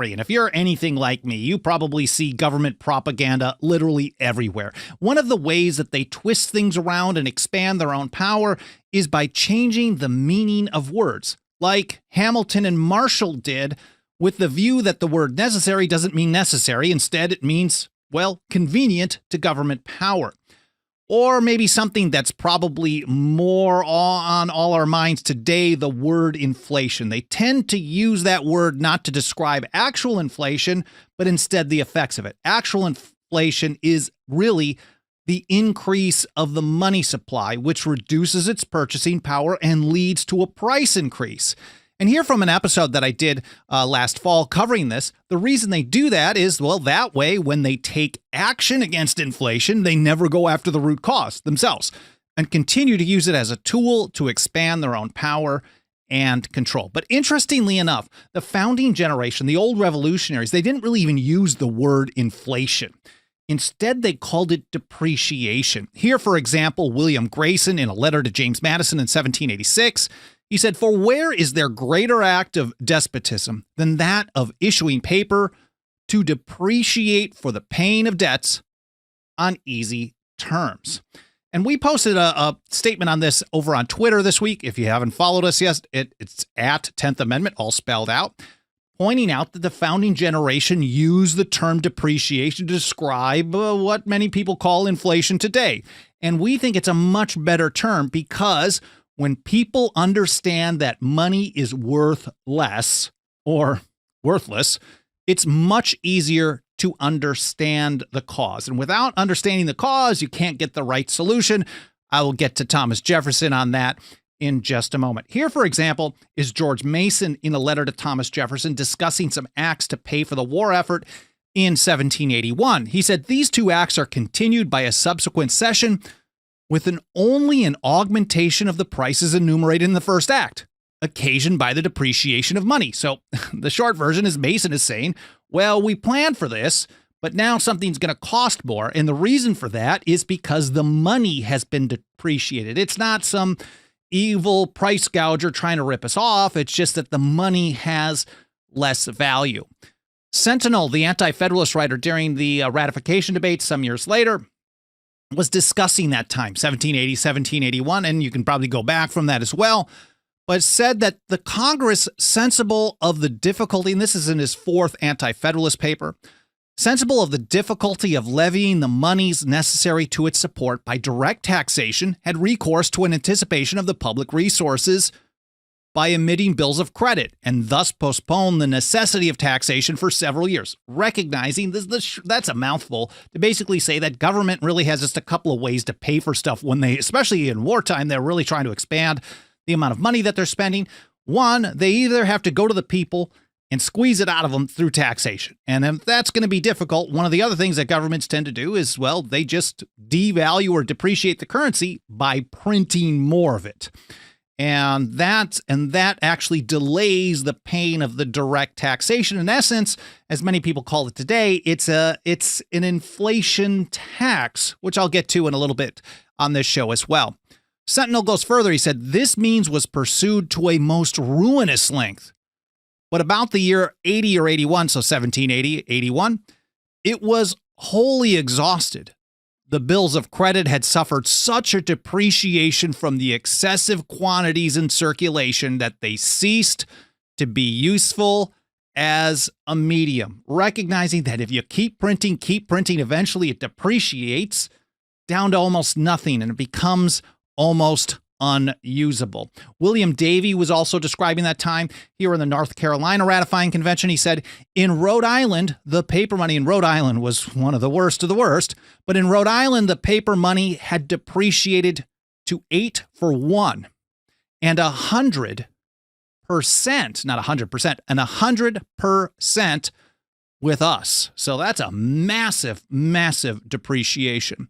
And if you're anything like me, you probably see government propaganda literally everywhere. One of the ways that they twist things around and expand their own power is by changing the meaning of words, like Hamilton and Marshall did, with the view that the word necessary doesn't mean necessary. Instead, it means, well, convenient to government power. Or maybe something that's probably more on all our minds today, the word inflation. They tend to use that word not to describe actual inflation, but instead the effects of it. Actual inflation is really the increase of the money supply, which reduces its purchasing power and leads to a price increase. And here from an episode that I did last fall covering this, the reason they do that is, well, that way, when they take action against inflation, they never go after the root cause themselves and continue to use it as a tool to expand their own power and control. But interestingly enough, the founding generation, the old revolutionaries, they didn't really even use the word inflation. Instead, they called it depreciation. Here, for example, William Grayson, in a letter to James Madison in 1786, he said, "For where is there greater act of despotism than that of issuing paper to depreciate for the paying of debts on easy terms?" And we posted a statement on this over on Twitter this week. If you haven't followed us yet, it's at 10th Amendment, all spelled out, pointing out that the founding generation used the term depreciation to describe what many people call inflation today. And we think it's a much better term because when people understand that money is worth less or worthless, it's much easier to understand the cause. And without understanding the cause, you can't get the right solution. I will get to Thomas Jefferson on that in just a moment. Here, for example, is George Mason in a letter to Thomas Jefferson discussing some acts to pay for the war effort in 1781. He said, "These two acts are continued by a subsequent session with only an augmentation of the prices enumerated in the first act, occasioned by the depreciation of money." So the short version is Mason is saying, well, we planned for this, but now something's going to cost more. And the reason for that is because the money has been depreciated. It's not some evil price gouger trying to rip us off. It's just that the money has less value. Sentinel, the anti-federalist writer during the ratification debate some years later, was discussing that time, 1780, 1781, and you can probably go back from that as well, but said that the Congress, sensible of the difficulty, and this is in his fourth anti-federalist paper, sensible of the difficulty of levying the monies necessary to its support by direct taxation, had recourse to an anticipation of the public resources by emitting bills of credit, and thus postpone the necessity of taxation for several years, recognizing that's a mouthful to basically say that government really has just a couple of ways to pay for stuff when they, especially in wartime, they're really trying to expand the amount of money that they're spending. One, they either have to go to the people and squeeze it out of them through taxation. And if that's going to be difficult, one of the other things that governments tend to do is, well, they just devalue or depreciate the currency by printing more of it. And that actually delays the pain of the direct taxation. In essence, as many people call it today, it's an inflation tax, which I'll get to in a little bit on this show as well. Sentinel goes further. He said, "This means was pursued to a most ruinous length. But about the year 80 or 81, so 1780, 81, it was wholly exhausted. The bills of credit had suffered such a depreciation from the excessive quantities in circulation that they ceased to be useful as a medium," recognizing that if you keep printing, eventually it depreciates down to almost nothing and it becomes almost unusable. William Davey was also describing that time here in the North Carolina ratifying convention. He said, "In Rhode Island, the paper money in Rhode Island was one of the worst of the worst, but in Rhode Island, the paper money had depreciated to 8 for 1 and 100%, not 100%, and 100% with us." So that's a massive, massive depreciation.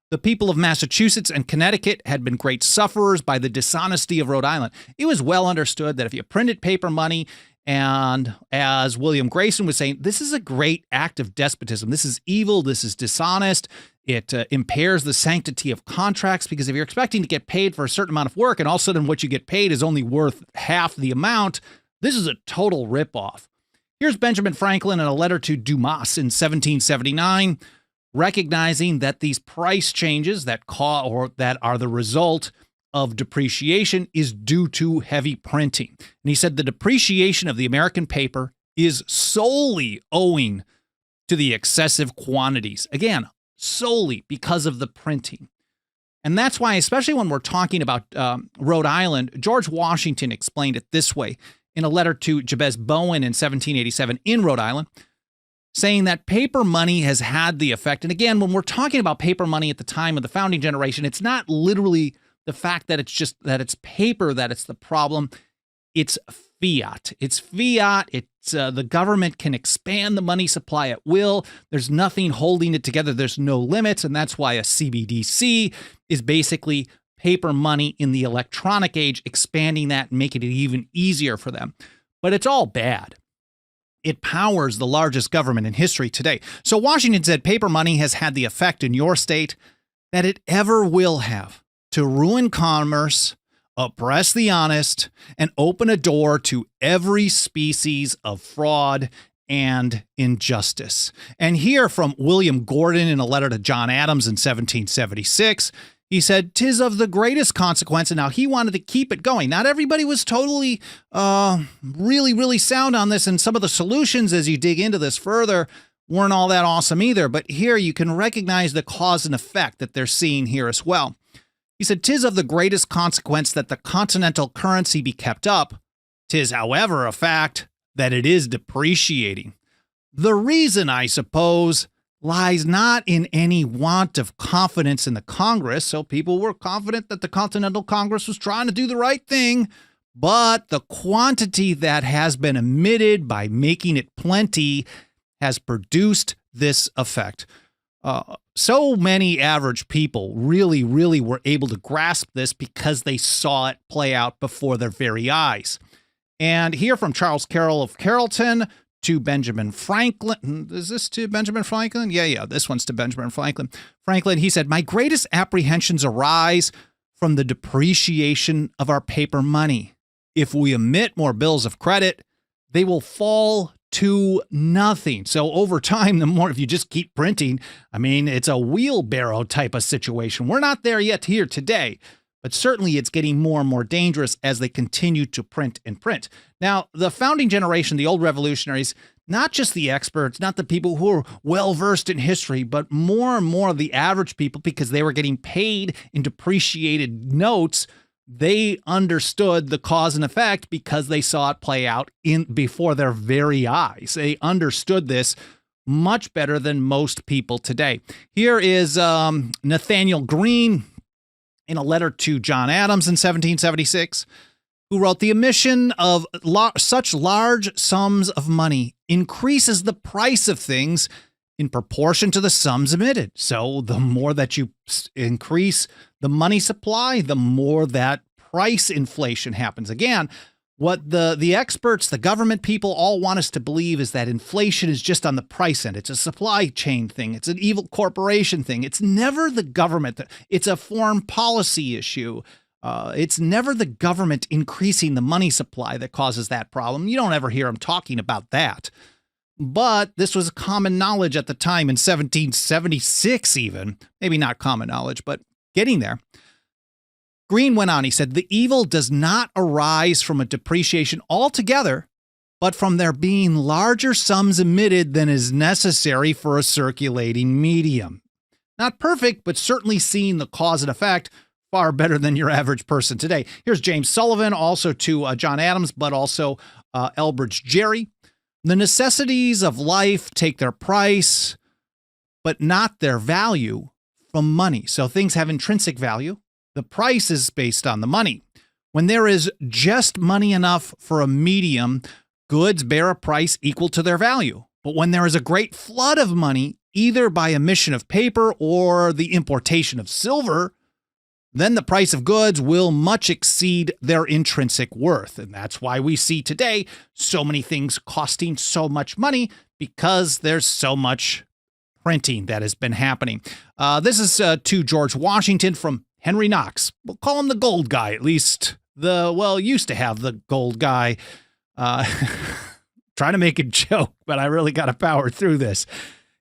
The people of Massachusetts and Connecticut had been great sufferers by the dishonesty of Rhode Island. It was well understood that if you printed paper money, and as William Grayson was saying, this is a great act of despotism. This is evil. This is dishonest. It impairs the sanctity of contracts, because if you're expecting to get paid for a certain amount of work and all of a sudden what you get paid is only worth half the amount, this is a total ripoff. Here's Benjamin Franklin in a letter to Dumas in 1779, recognizing that these price changes that are the result of depreciation is due to heavy printing. And he said the depreciation of the American paper is solely owing to the excessive quantities. Again, solely because of the printing. And that's why, especially when we're talking about Rhode Island, George Washington explained it this way in a letter to Jabez Bowen in 1787 in Rhode Island, saying that paper money has had the effect. And again, when we're talking about paper money at the time of the founding generation, it's not literally the fact that it's paper that it's the problem. It's fiat. It's fiat. It's the government can expand the money supply at will. There's nothing holding it together. There's no limits. And that's why a CBDC is basically paper money in the electronic age, expanding that and making it even easier for them. But it's all bad. It powers the largest government in history today. So Washington said paper money has had the effect in your state that it ever will have to ruin commerce, oppress the honest, and open a door to every species of fraud and injustice. And here from William Gordon in a letter to John Adams in 1776, he said, "'Tis of the greatest consequence." And now he wanted to keep it going. Not everybody was totally really sound on this. And some of the solutions, as you dig into this further, weren't all that awesome either. But here you can recognize the cause and effect that they're seeing here as well. He said, "'Tis of the greatest consequence that the continental currency be kept up. 'Tis, however, a fact that it is depreciating. The reason, I suppose, lies not in any want of confidence in the Congress." So people were confident that the Continental Congress was trying to do the right thing, but the quantity that has been emitted by making it plenty has produced this effect. So many average people really were able to grasp this because they saw it play out before their very eyes. And here from Charles Carroll of Carrollton to Benjamin Franklin. Is this to Benjamin Franklin? Yeah, this one's to Benjamin Franklin. Franklin, he said, "My greatest apprehensions arise from the depreciation of our paper money. If we emit more bills of credit, they will fall to nothing." So over time, the more, if you just keep printing, I mean, it's a wheelbarrow type of situation. We're not there yet here today, but certainly it's getting more and more dangerous as they continue to print and print. Now, the founding generation, the old revolutionaries, not just the experts, not the people who are well-versed in history, but more and more of the average people, because they were getting paid in depreciated notes, they understood the cause and effect because they saw it play out before their very eyes. They understood this much better than most people today. Here is Nathaniel Greene in a letter to John Adams in 1776, who wrote, "The emission of such large sums of money increases the price of things in proportion to the sums emitted." So the more that you increase the money supply, the more that price inflation happens. Again, what the experts, the government people all want us to believe is that inflation is just on the price end. It's a supply chain thing. It's an evil corporation thing. It's never the government. It's a foreign policy issue. It's never the government increasing the money supply that causes that problem. You don't ever hear them talking about that. But this was common knowledge at the time in 1776 even. Maybe not common knowledge, but getting there. Greene went on, he said, "The evil does not arise from a depreciation altogether, but from there being larger sums emitted than is necessary for a circulating medium." Not perfect, but certainly seeing the cause and effect far better than your average person today. Here's James Sullivan, also to John Adams, but also Elbridge Gerry. "The necessities of life take their price, but not their value from money." So things have intrinsic value. The price is based on the money. When there is just money enough for a medium, goods bear a price equal to their value. But when there is a great flood of money, either by emission of paper or the importation of silver, then the price of goods will much exceed their intrinsic worth. And that's why we see today so many things costing so much money, because there's so much printing that has been happening. This is to George Washington from Henry Knox. We'll call him the gold guy, at least used to have the gold guy. trying to make a joke, but I really got to power through this.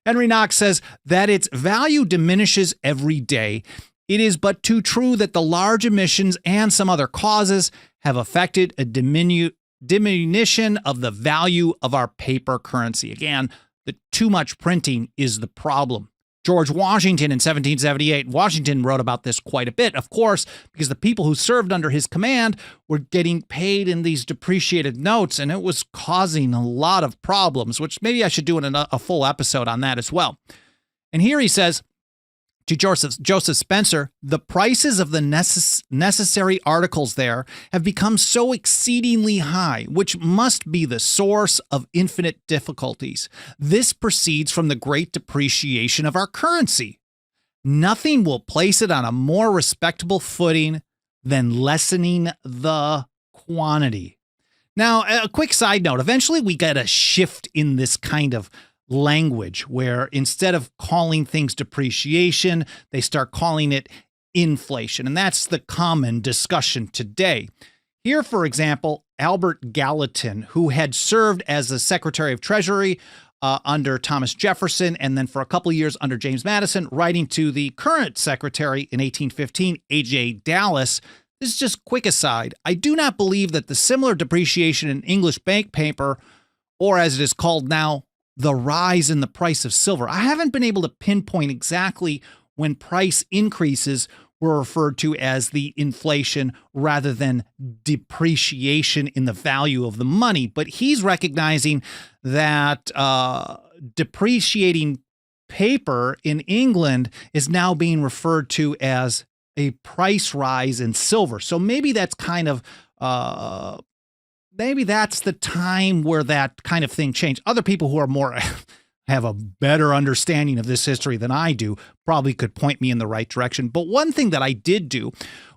Henry Knox says that its value diminishes every day. It is but too true that the large emissions and some other causes have affected a diminution of the value of our paper currency. Again, the too much printing is the problem. George Washington in 1778, Washington wrote about this quite a bit, of course, because the people who served under his command were getting paid in these depreciated notes, and it was causing a lot of problems, which maybe I should do a full episode on that as well. And here he says to Joseph Spencer, the prices of the necessary articles there have become so exceedingly high, which must be the source of infinite difficulties. This proceeds from the great depreciation of our currency. Nothing will place it on a more respectable footing than lessening the quantity. Now, a quick side note, eventually we get a shift in this kind of language where instead of calling things depreciation, they start calling it inflation. And that's the common discussion today. Here, for example, Albert Gallatin, who had served as the Secretary of Treasury under Thomas Jefferson, and then for a couple of years under James Madison, writing to the current secretary in 1815, A.J. Dallas. This is just quick aside. I do not believe that the similar depreciation in English bank paper, or as it is called now, the rise in the price of silver. I haven't been able to pinpoint exactly when price increases were referred to as the inflation rather than depreciation in the value of the money. But he's recognizing that depreciating paper in England is now being referred to as a price rise in silver. So maybe that's kind of maybe that's the time where that kind of thing changed. Other people who are more have a better understanding of this history than I do probably could point me in the right direction. But one thing that I did do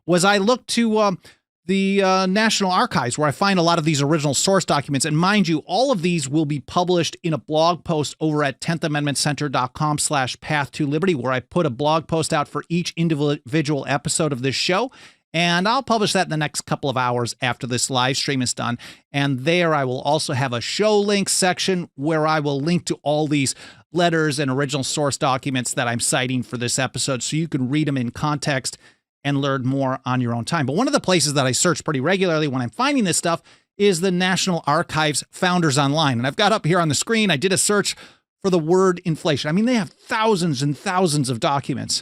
was I looked to the National Archives, where I find a lot of these original source documents. And mind you, all of these will be published in a blog post over at 10thamendmentcenter.com/path to liberty, where I put a blog post out for each individual episode of this show. And I'll publish that in the next couple of hours after this live stream is done. And there I will also have a show links section where I will link to all these letters and original source documents that I'm citing for this episode, so you can read them in context and learn more on your own time. But one of the places that I search pretty regularly when I'm finding this stuff is the National Archives Founders Online. And I've got up here on the screen, I did a search for the word inflation. I mean, they have thousands and thousands of documents.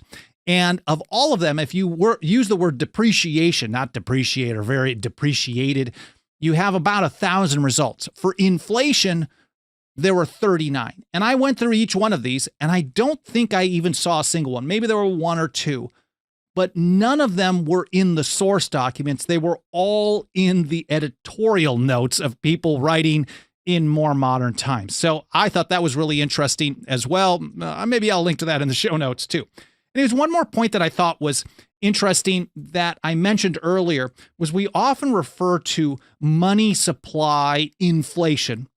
And of all of them, if you use the word depreciation, not depreciate or very depreciated, you have about 1,000 results. For inflation, there were 39. And I went through each one of these, and I don't think I even saw a single one. Maybe there were one or two, but none of them were in the source documents. They were all in the editorial notes of people writing in more modern times. So I thought that was really interesting as well. Maybe I'll link to that in the show notes too. And there's one more point that I thought was interesting that I mentioned earlier, was we often refer to money supply inflation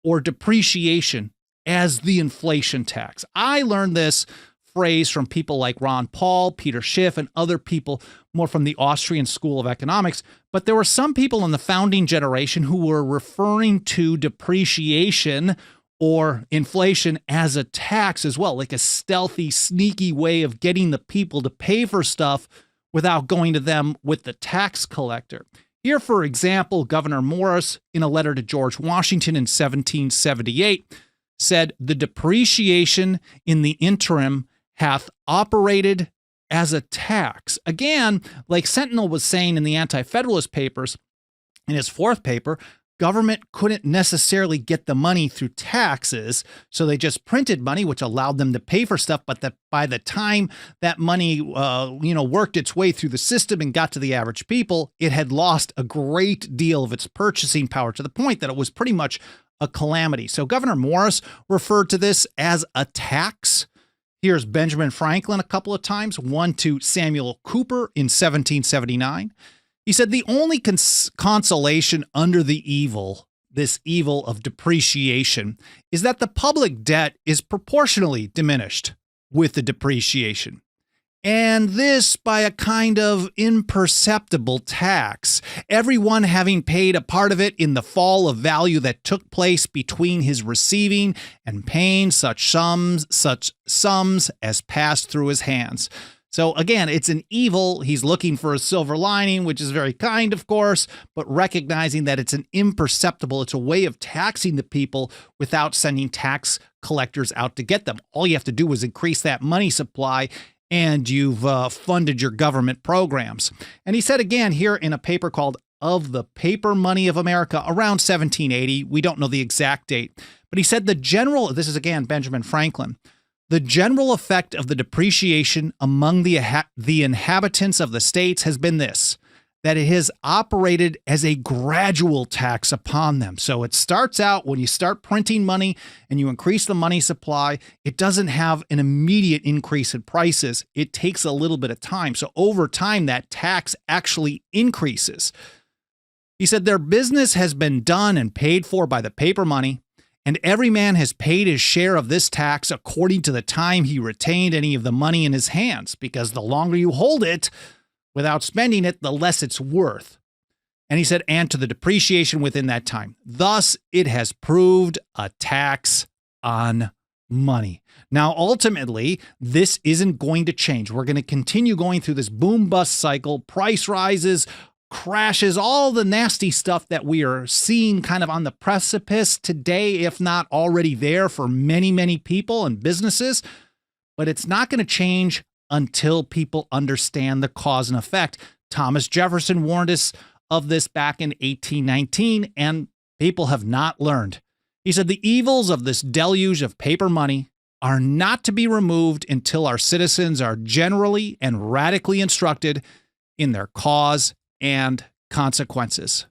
or depreciation as the inflation tax. I learned this phrase from people like Ron Paul, Peter Schiff, and other people more from the Austrian School of Economics. But there were some people in the founding generation who were referring to depreciation or inflation as a tax as well, like a stealthy, sneaky way of getting the people to pay for stuff without going to them with the tax collector. Here, for example, Governor Morris, in a letter to George Washington in 1778, said, "The depreciation in the interim hath operated as a tax." Again, like Sentinel was saying in the Anti-Federalist papers, in his fourth paper, government couldn't necessarily get the money through taxes, so they just printed money, which allowed them to pay for stuff. But that by the time that money, worked its way through the system and got to the average people, it had lost a great deal of its purchasing power to the point that it was pretty much a calamity. So Governor Morris referred to this as a tax. Here's Benjamin Franklin a couple of times, one to Samuel Cooper in 1779. He said, "The only consolation under the evil, this evil of depreciation, is that the public debt is proportionally diminished with the depreciation. And this by a kind of imperceptible tax, everyone having paid a part of it in the fall of value that took place between his receiving and paying such sums as passed through his hands. So again, it's an evil. He's looking for a silver lining, which is very kind, of course, but recognizing that it's an imperceptible, it's a way of taxing the people without sending tax collectors out to get them. All you have to do is increase that money supply, and you've funded your government programs. And he said again here in a paper called Of the Paper Money of America around 1780. We don't know the exact date, but he said this is again Benjamin Franklin, the general effect of the depreciation among the inhabitants of the states has been this, that it has operated as a gradual tax upon them. So it starts out when you start printing money and you increase the money supply, it doesn't have an immediate increase in prices. It takes a little bit of time. So over time, that tax actually increases. He said their business has been done and paid for by the paper money, and every man has paid his share of this tax according to the time he retained any of the money in his hands, because the longer you hold it without spending it, the less it's worth. And he said, and to the depreciation within that time. Thus, it has proved a tax on money. Now, ultimately, this isn't going to change. We're going to continue going through this boom-bust cycle, price rises, crashes, all the nasty stuff that we are seeing kind of on the precipice today, if not already there for many, many people and businesses. But it's not going to change until people understand the cause and effect. Thomas Jefferson warned us of this back in 1819, and people have not learned. He said the evils of this deluge of paper money are not to be removed until our citizens are generally and radically instructed in their cause and consequences.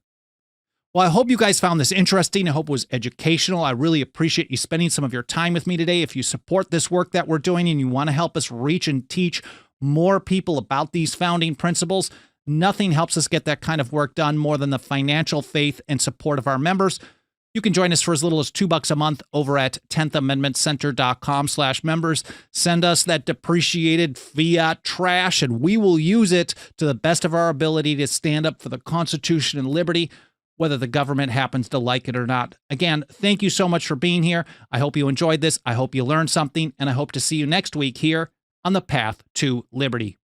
Well, I hope you guys found this interesting. I hope it was educational. I really appreciate you spending some of your time with me today. If you support this work that we're doing and you want to help us reach and teach more people about these founding principles, nothing helps us get that kind of work done more than the financial faith and support of our members. You can join us for as little as $2 a month over at 10thamendmentcenter.com/members. Send us that depreciated fiat trash, and we will use it to the best of our ability to stand up for the Constitution and liberty, whether the government happens to like it or not. Again, thank you so much for being here. I hope you enjoyed this. I hope you learned something, and I hope to see you next week here on the path to liberty.